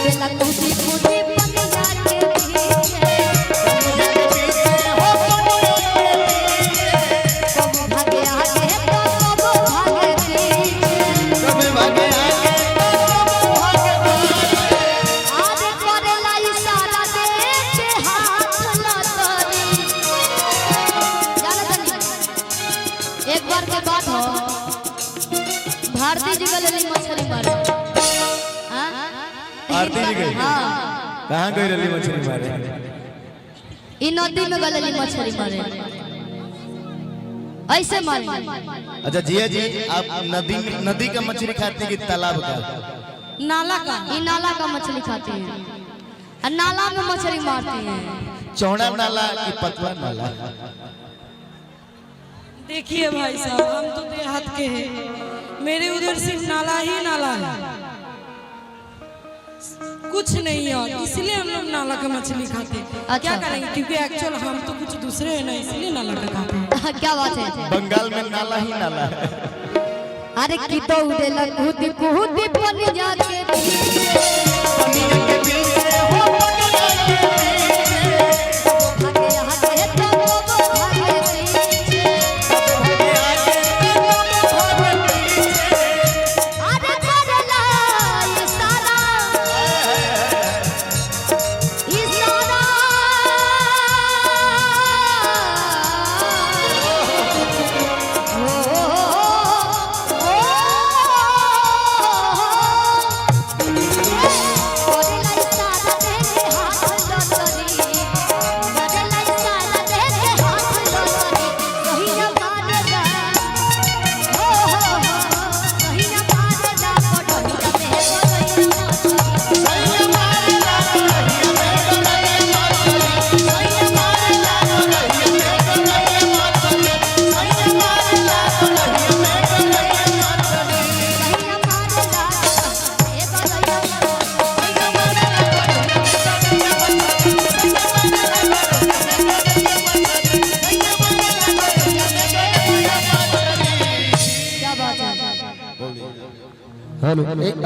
उड़ेला कूदी कूदी पनिया के पीछे कब भागे आगे तो कब भागे पीछे कब भागे आगे तो कब भागे पीछे आज करेला इशारा दे के हाथ लतरी जाना तनी एक बार के बात हो भारती जी गले मछली मारे आरती जी गई हां कहां गई रली मछली मारे इ नदी में गले मछली मारे ऐसे मारे। अच्छा जिया जी आप नदी का मछली खाते हैं कि तालाब का नाला का इ नाला का मछली खाते हैं और नाला में मछली मारते हैं। चौड़ा नाला कि पतला नाला देखिए भाई साहब हम तो देहात के हैं मेरे उधर सिर्फ नाला ही नाला है कुछ नहीं है इसलिए हम लोग नाला का मछली खाते हैं। अच्छा। क्या करेंगे क्योंकि एक्चुअल हम तो कुछ दूसरे हैं ना इसलिए नाला का खाते हैं। क्या बात है बंगाल में नाला ही नाला है। अरे की तो उड़ेला कूदी कूदी पनिया के पीछे पनिया के पीछे हो पनिया के पीछे भागे आगे तो कब भागे पीछे भागे आगे तो कब भागे पीछे अरे करेला इशारा हेलो एक